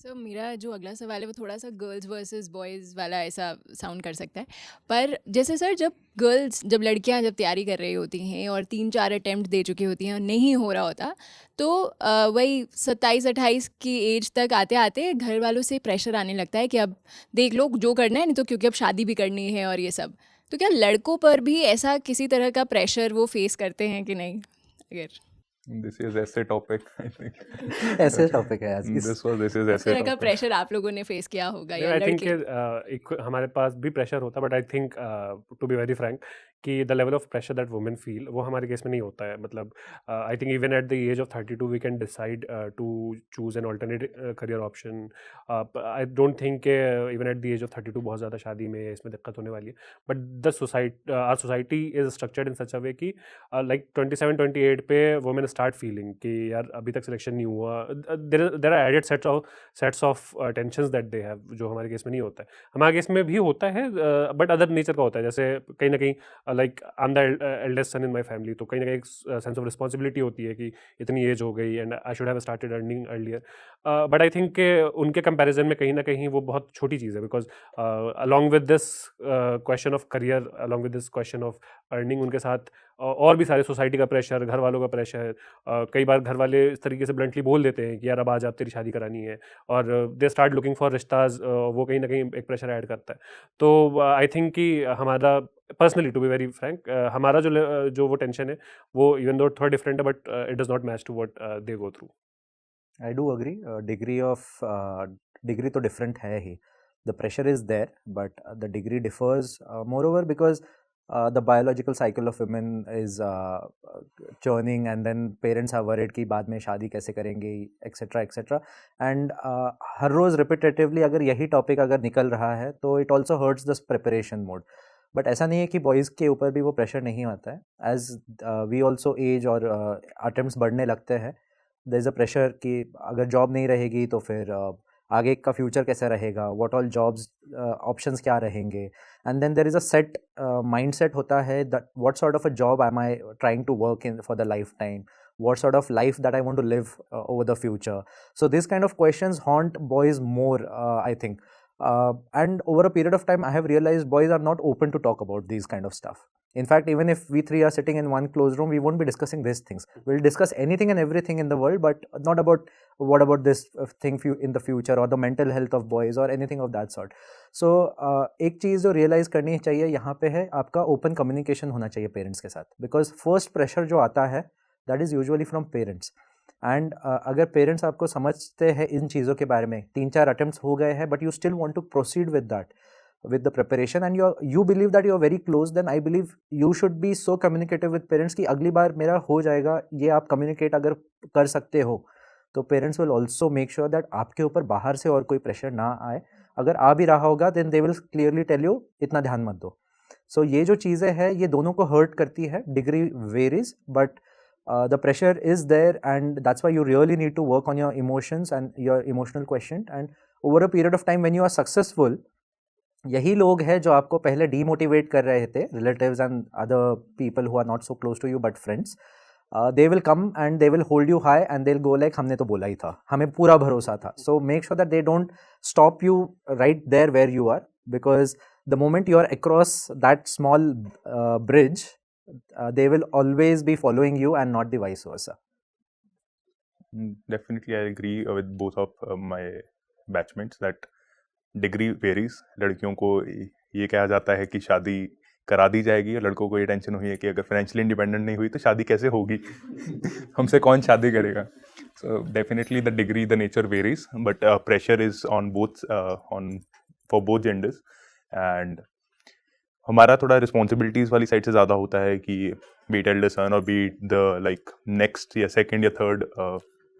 सो मेरा जो अगला सवाल है वो थोड़ा सा गर्ल्स वर्सेस बॉयज़ वाला ऐसा साउंड कर सकता है। पर जैसे सर, जब लड़कियां जब तैयारी कर रही होती हैं और 3-4 अटेम्प्ट दे चुकी होती हैं और नहीं हो रहा होता, तो वही 27-28 की एज तक आते आते घर वालों से प्रेशर आने लगता है कि अब देख लो जो करना है, नहीं तो क्योंकि अब शादी भी करनी है और ये सब। तो क्या लड़कों पर भी ऐसा किसी तरह का प्रेशर वो फेस करते हैं कि नहीं? अगर This is essay topic, I think. ऐसे टॉपिक है आज This is किस essay तरह का topic. प्रेशर आप लोगों ने फेस किया होगा नहीं, या आई थिंक लड़के? एक हमारे पास भी प्रेशर होता है, but I think to be very frank कि the level of pressure that women feel वो हमारे केस में नहीं होता है। मतलब I think even at the age of 32 we can decide to choose an alternate career option. I don't think even at the age of 32 बहुत ज़्यादा शादी में इसमें दिक्कत होने वाली है। But the our society is structured in such a way कि लाइक 27-28 पे वुमेन स्टार्ट फीलिंग कि यार अभी तक सिलेक्शन नहीं हुआ। There are added sets of tensions that they have, जो हमारे केस में नहीं होता है। हमारे केस में भी होता है, बट अदर नेचर का होता है। जैसे कहीं ना कहीं like I am the eldest son in my family, तो कहीं ना कहीं एक सेंस ऑफ रिस्पॉन्सिबिलिटी होती है कि इतनी एज हो गई and I should have started earning earlier. But I think उनके कंपैरिजन में कहीं ना कहीं वो बहुत छोटी चीज़ है, because along with this question of career, along with this question of earning, उनके साथ और भी सारे सोसाइटी का प्रेशर, घर वालों का प्रेशर। कई बार घर वाले इस तरीके से ब्लंटली बोल देते हैं कि यार अब आज आप तेरी शादी करानी है, और दे स्टार्ट लुकिंग फॉर रिश्ताज। वो कहीं ना कहीं एक प्रेशर ऐड करता है। तो आई थिंक कि हमारा personally, to be very frank, हमारा जो वो टेंशन है वो इवन दो थोड़ा डिफरेंट है, but it does not match to what they go through. I do agree, degree तो डिफरेंट है ही, the pressure is there but the degree differs more over because the biological cycle of women is churning and then parents are worried कि बाद में शादी कैसे करेंगे etcetera etcetera and हर रोज़ रिपीटेटिवली अगर यही टॉपिक अगर निकल रहा है तो it also hurts the preparation mode. But ऐसा नहीं है कि बॉयज़ के ऊपर भी वो प्रेशर नहीं आता है, एज वी ऑल्सो एज और अटेम्प्ट्स बढ़ने लगते हैं देयर इज़ अ प्रेशर कि अगर जॉब नहीं रहेगी तो फिर आगे का फ्यूचर कैसा रहेगा, व्हाट ऑल जॉब्स ऑप्शंस क्या रहेंगे, and then there is a set mindset होता है that what sort of a job am I trying to work in for the life time, what sort of life that I want to live over the future. So these kind of questions haunt boys more, I think. And over a period of time, I have realized boys are not open to talk about these kind of stuff. In fact, even if we three are sitting in one closed room, we won't be discussing these things. We'll discuss anything and everything in the world, but not about what about this thing in the future or the mental health of boys or anything of that sort. So एक चीज़ जो realise करनी चाहिए यहाँ पे है, आपका open communication होना चाहिए पेरेंट्स के साथ, बिकॉज फर्स्ट प्रेशर जो आता है that is usually from parents. And अगर पेरेंट्स आपको समझते हैं इन चीज़ों के बारे में, 3-4 अटेम्प्ट्स हो गए हैं but you still want to proceed with that with the preparation and you believe that you are very close, then I believe you should be so communicative with parents कि अगली बार मेरा हो जाएगा, ये आप communicate अगर कर सकते हो तो parents will also make sure that आपके ऊपर बाहर से और कोई pressure ना आए। अगर आ भी रहा होगा then they will clearly tell you इतना ध्यान मत दो। So ये जो चीज़ें हैं ये दोनों को hurt करती है, degree varies but the pressure is there and that's why you really need to work on your emotions and your emotional quotient, and over a period of time when you are successful, यही लोग हैं जो आपको पहले demotivate कर रहे थे, relatives and other people who are not so close to you but friends, they will come and they will hold you high and they will go like हमने तो बोला ही था, हमें पूरा भरोसा था। So make sure that they don't stop you right there where you are, because the moment you are across that small bridge they will always be following you and not the vice versa. Definitely, I agree with both of my batchmates that degree varies. लड़कियों को ये कहा जाता है कि शादी करा दी जाएगी, और लड़कों को ये टेंशन हुई है कि अगर फाइनेंशियली इंडिपेंडेंट नहीं हुई तो शादी कैसे होगी हमसे कौन शादी करेगा. So definitely the degree, the nature varies, but pressure is on both for both genders. And हमारा थोड़ा रिस्पॉन्सिबिलिटीज़ वाली साइड से ज़्यादा होता है कि बी इट एल्डर सन और be it the like next या सेकंड या थर्ड,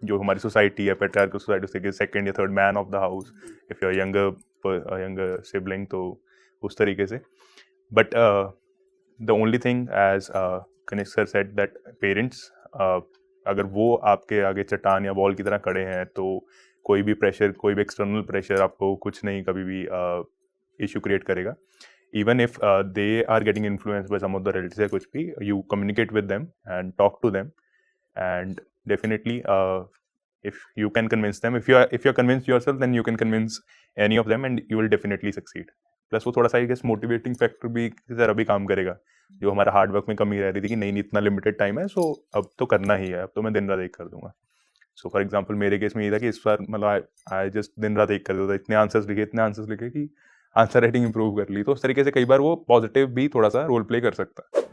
जो हमारी सोसाइटी है पैट्रियार्कल सोसाइटी से सेकंड या third man of the house, if you are younger sibling, तो उस तरीके से. But the only thing as Kanishk sir said that parents, अगर वो आपके आगे चट्टान या बॉल की तरह खड़े हैं तो कोई भी प्रेशर, कोई भी एक्सटर्नल प्रेशर आपको कुछ नहीं कभी भी इशू क्रिएट करेगा. Even if they are getting influenced by some of the relatives या कुछ भी, you communicate with them and talk to them, and definitely if you can convince them, if you're convinced yourself, then you can convince any of them and you will definitely succeed. Plus वो थोड़ा सा I guess motivating factor भी की तरह भी काम करेगा, जो हमारा हार्ड वर्क में कमी रह रही थी कि नहीं इतना लिमिटेड टाइम है, सो अब तो करना ही है, अब तो मैं दिन रात एक कर दूंगा. सो फॉर एग्जांपल मेरे केस में ये था कि इस बार मतलब आई जस्ट दिन रात एक कर देता, इतने आंसर्स लिखे कि आंसर राइटिंग इंप्रूव कर ली. तो उस तरीके से कई बार वो पॉजिटिव भी थोड़ा सा रोल प्ले कर सकता है.